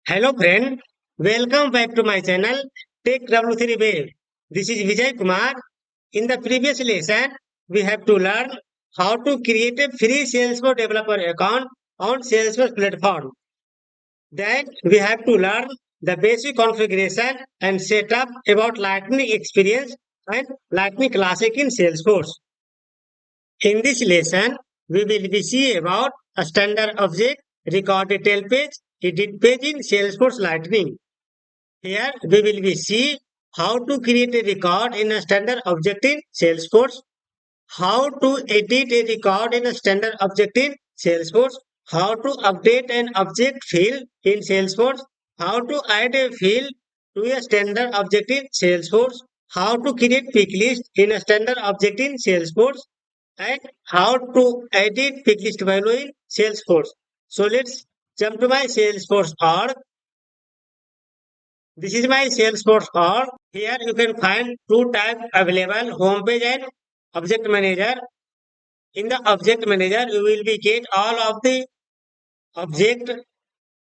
Hello friend, welcome back to my channel Tech W3 Wave. This is Vijay Kumar. In the previous lesson, we have to learn how to create a free Salesforce developer account on Salesforce platform. Then we have to learn the basic configuration and setup about Lightning Experience and Lightning Classic in Salesforce. In this lesson, we will be see about a standard object, record detail page, edit page in Salesforce Lightning. Here we will be see how to create a record in a standard object in Salesforce, how to edit a record in a standard object in Salesforce, how to update an object field in Salesforce, how to add a field to a standard object in Salesforce, how to create pick list in a standard object in Salesforce, and how to edit pick list value in Salesforce. So let's jump to my Salesforce org. This is my Salesforce org. Here you can find two tabs available, homepage and object manager. In the object manager, you will be get all of the object,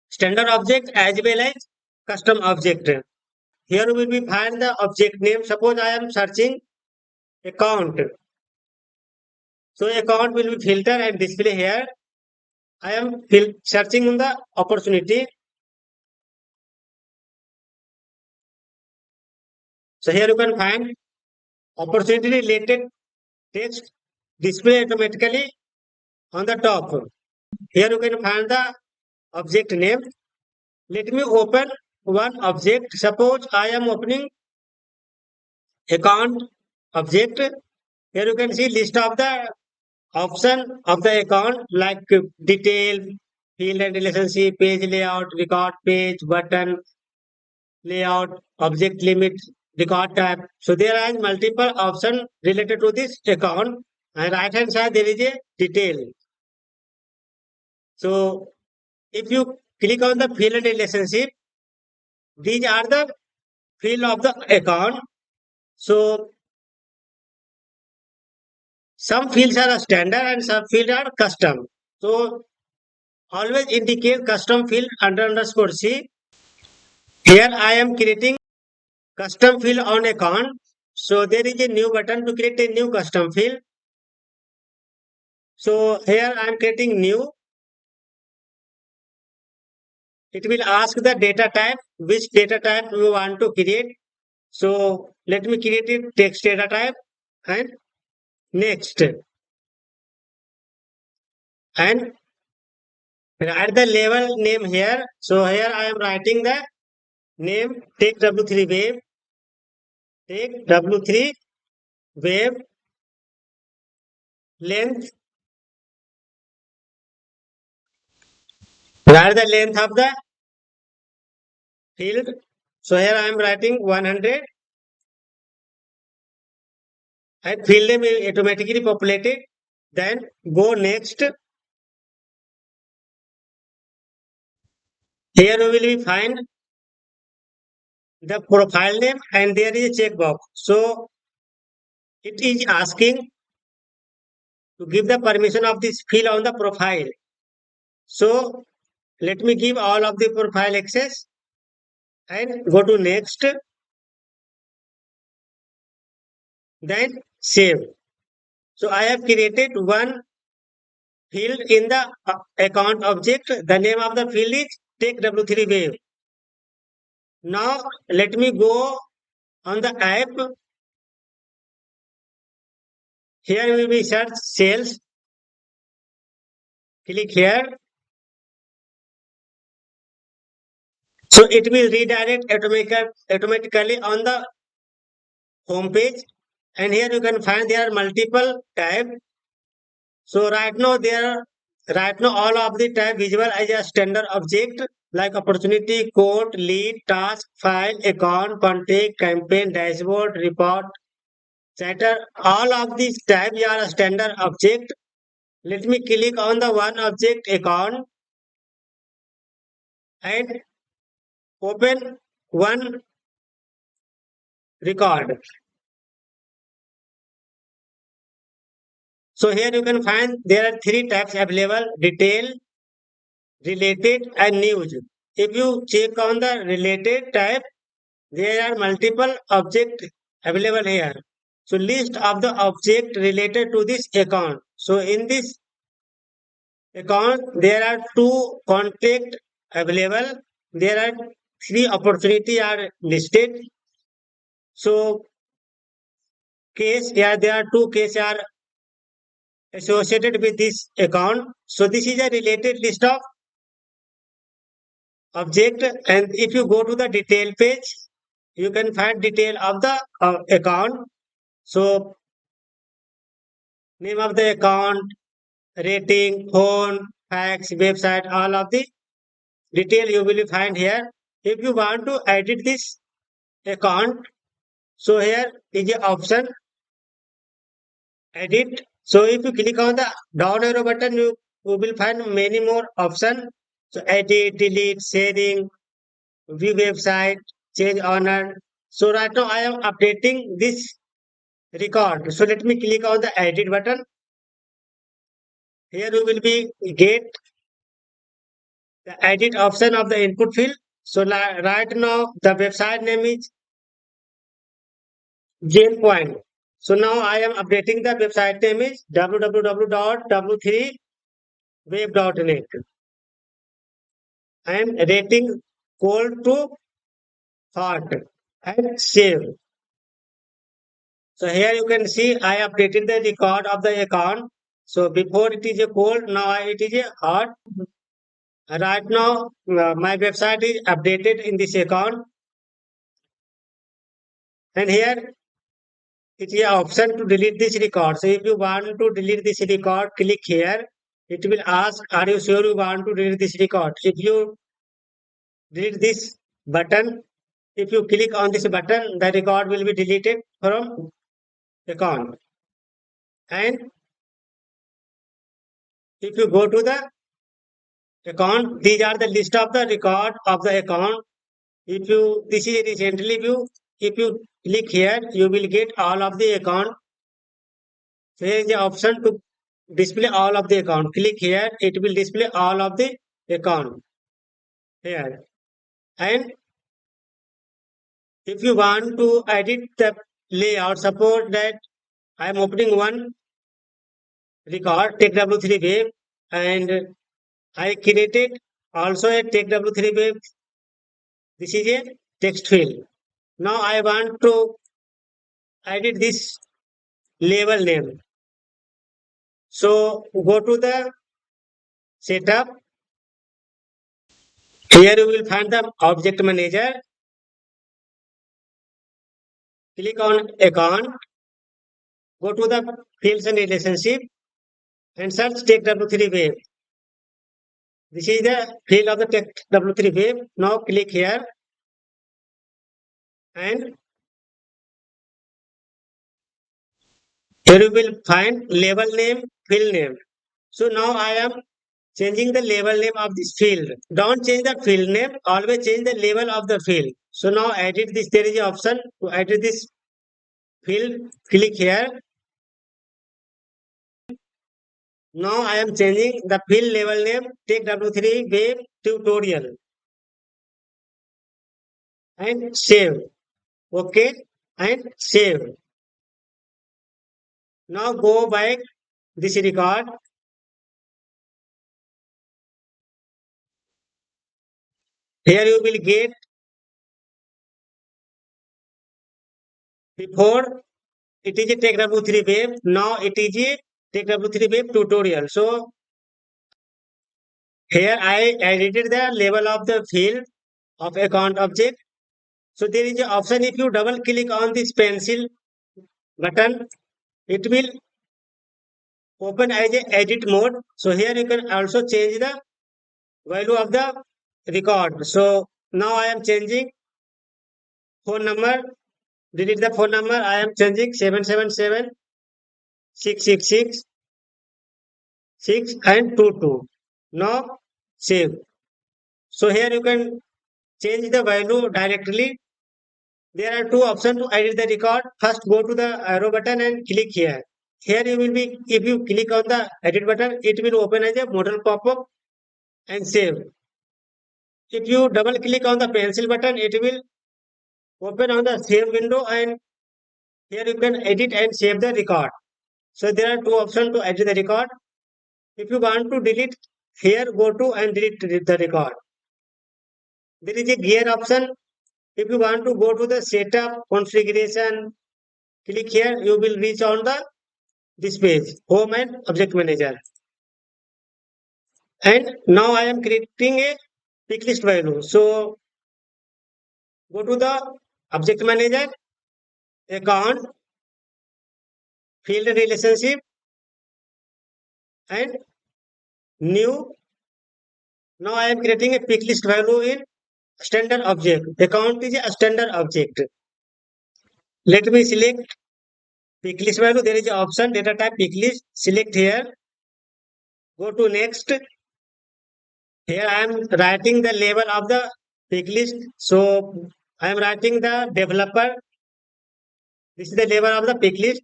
standard object as well as custom object. Here you will be find the object name. Suppose I am searching account. So account will be filter and display here. I am searching on the opportunity. So here you can find opportunity related text display automatically on the top. Here you can find the object name. Let me open one object. Suppose I am opening account object. Here you can see list of the option of the account like detail, field and relationship, page layout, record page, button layout, object limit, record type. So there are multiple options related to this account. And right hand side there is a detail. So if you click on the field and relationship, these are the field of the account. So some fields are standard and some fields are custom. So always indicate custom field under underscore C. Here I am creating custom field on account. So there is a new button to create a new custom field. So here I am creating new. It will ask the data type, which data type you want to create. So let me create a text data type and next. And at the level name here. So here I am writing the name take W3 wave. Take W3 wave length. Write the length of the field. So here I am writing 100 and field name is automatically populated. Then go next. Here we will be find the profile name and there is a checkbox. So it is asking to give the permission of this field on the profile. So let me give all of the profile access and go to next. Then save. So I have created one field in the account object. The name of the field is take W3 wave. Now let me go on the app. Here we will search sales. Click here. So it will redirect automatically on the home page. And here you can find there are multiple tabs. So right now all of the tab visible as a standard object like opportunity, code, lead, task, file, account, contact, campaign, dashboard, report, chatter. All of these tabs are a standard object. Let me click on the one object account and open one record. So here you can find there are three tabs available: detail, related, and news. If you check on the related type, there are multiple objects available here. So list of the object related to this account. So in this account, there are two contact available. There are three opportunity are listed. So case, yeah, there are two cases are associated with this account. So this is a related list of object, and if you go to the detail page, you can find detail of the account. So name of the account, rating, phone, fax, website, all of the detail you will find here. If you want to edit this account, so here is the option edit. So if you click on the down arrow button, you will find many more options. So edit, delete, sharing, view website, change owner. So right now I am updating this record. So let me click on the edit button. Here you will be get the edit option of the input field. So right now the website name is Jail Point. So now I am updating the website name is www.w3web.net and rating cold to hot and save. So here you can see I updated the record of the account. So before it is a cold, now it is a hot. Right now my website is updated in this account, and here it is an option to delete this record. So if you want to delete this record, click here. It will ask, are you sure you want to delete this record? If you delete this button, if you click on this button, the record will be deleted from account. And if you go to the account, these are the list of the record of the account. If you, this is a recently view, if you click here, you will get all of the account. So here is the option to display all of the account. Click here, it will display all of the account here. And if you want to edit the layout, suppose that I am opening one record, TechW3 Web, and I created also a TechW3 Web. This is a text field. Now I want to edit this label name. So go to the setup. Here you will find the object manager. Click on account. Go to the fields and relationship and search TechW3 Web. This is the field of the TechW3 Web. Now click here and here you will find label name, field name. So now I am changing the label name of this field. Don't change the field name, always change the label of the field. So now edit this, there is an option to edit this field. Click here. Now I am changing the field label name, TechW3 Web Tutorial and save. Okay, and save. Now go back this record. Here you will get before it is a TechW3 Web. Now it is a TechW3 Web tutorial. So here I edited the label of the field of account object. So there is an option, if you double click on this pencil button, it will open as a edit mode. So here you can also change the value of the record. So now I am changing phone number, delete the phone number. I am changing 777 666 6 and 22. Now save. So here you can change the value directly. There are two options to edit the record. First, go to the arrow button and click here. Here you will be, if you click on the edit button, it will open as a modal pop-up and save. if you double click on the pencil button, it will open on the save window, and here you can edit and save the record. So there are two options to edit the record. If you want to delete, here go to and delete the record. There is a gear option. If you want to go to the setup configuration, click here, you will reach on the this page, home and object manager. And now I am creating a pick list value. So go to the object manager, account, field relationship, and new. Now I am creating a pick list value in standard object. Account is a standard object. Let me select pick list value. There is an option data type pick list. Select here. Go to next. Here I am writing the label of the pick list. So I am writing the developer. This is the label of the pick list.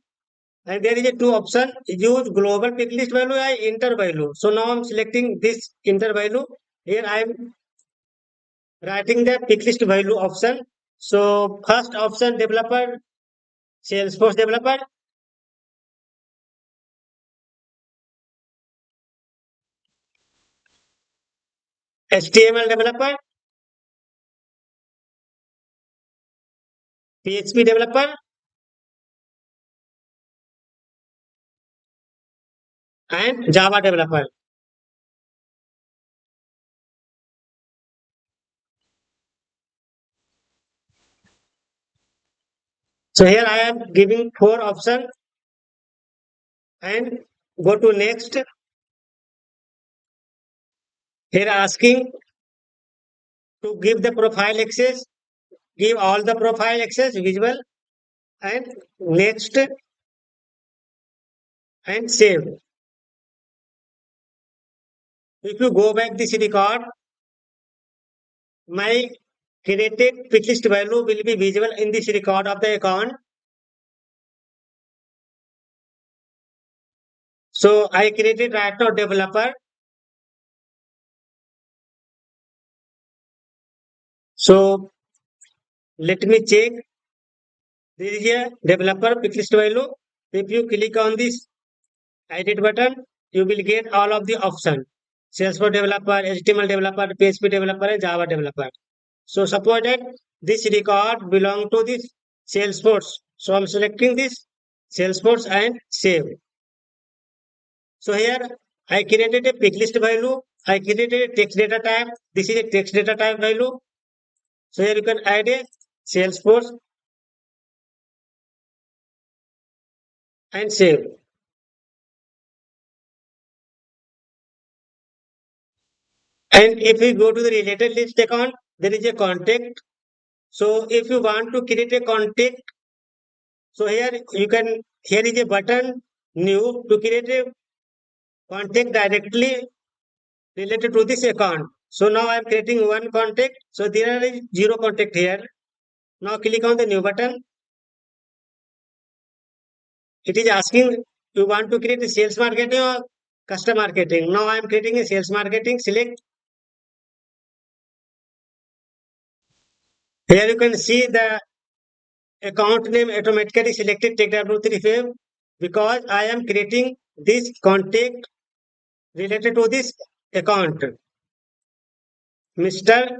And there is a two option, use global pick list value or inter value. So now I'm selecting this inter value. Here I am writing the pick list value option. So first option developer, Salesforce developer. HTML developer, PHP developer, and Java developer. So here I am giving four options and go to next. Here asking to give the profile access, give all the profile access visible, and next and save. If you go back this record, my created pick list value will be visible in this record of the account. So I created right now developer. So let me check. There is a developer pick list value. If you click on this edit button, you will get all of the options. Salesforce developer, HTML developer, PHP developer, and Java developer. So suppose that this record belong to this Salesforce. So I'm selecting this Salesforce and save. So here I created a pick list value. I created a text data type. This is a text data type value. So here you can add a Salesforce and save. And if we go to the related list account, there is a contact. So if you want to create a contact, so here you can, here is a button new to create a contact directly related to this account. So now I am creating one contact. So there is zero contact here. Now click on the new button. It is asking you want to create a sales marketing or customer marketing. Now I am creating a sales marketing. Select. Here you can see the account name automatically selected TechW3 because I am creating this contact related to this account. Mr.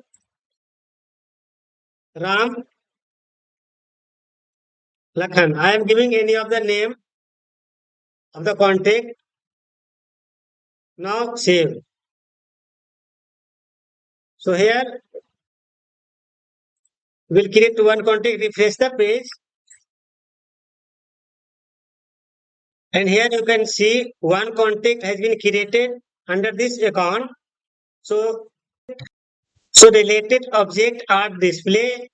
Ram Lakhan. I am giving any of the name of the contact. Now save. So here we'll create one contact, refresh the page. And here you can see one contact has been created under this account. So related object are displayed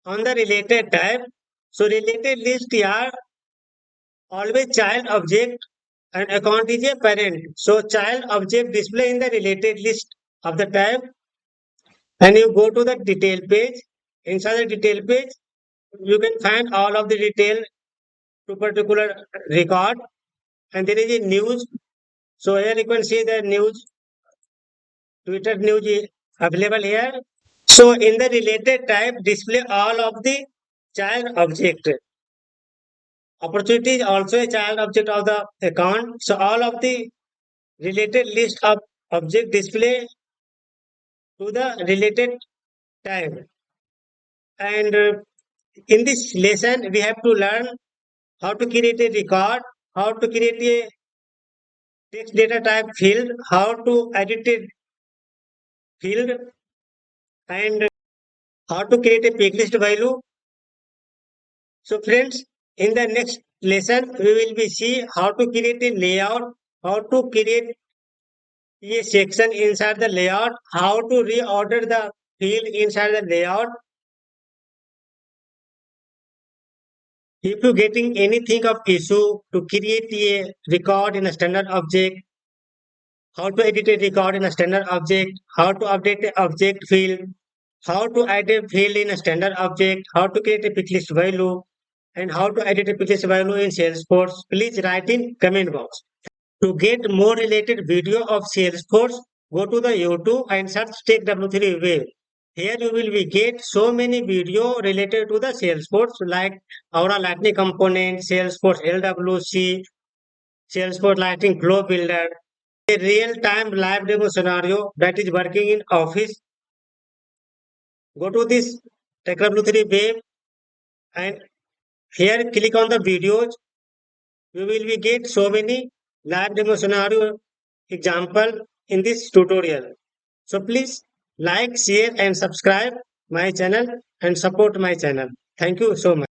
on the related tab. So related list are always child object and account is a parent. So child object display in the related list of the tab. And you go to the detail page. Inside the detail page, you can find all of the detail to particular record. And there is a news. So here you can see the news, Twitter news available here. So in the related type, display all of the child object. Opportunity is also a child object of the account. So all of the related list of object display to the related type. And in this lesson, we have to learn how to create a record, how to create a text data type field, how to edit a field, and how to create a page list value. So friends, in the next lesson, we will be see how to create a layout, how to create a section inside the layout, how to reorder the field inside the layout. If you getting anything of issue to create a record in a standard object, how to edit a record in a standard object, how to update a object field, how to add a field in a standard object, how to create a pick list value, and how to edit a pick list value in Salesforce, please write in comment box. To get more related video of Salesforce, go to the YouTube and search Tech W3 Web. Here you will be get so many video related to the Salesforce like Aura Lightning Component, Salesforce LWC, Salesforce Lightning Flow Builder, a real-time live demo scenario that is working in Office. Go to this Tech W3 Web and here click on the videos. You will be get so many live demo scenario example in this tutorial. So please like, share and subscribe my channel and support my channel. Thank you so much.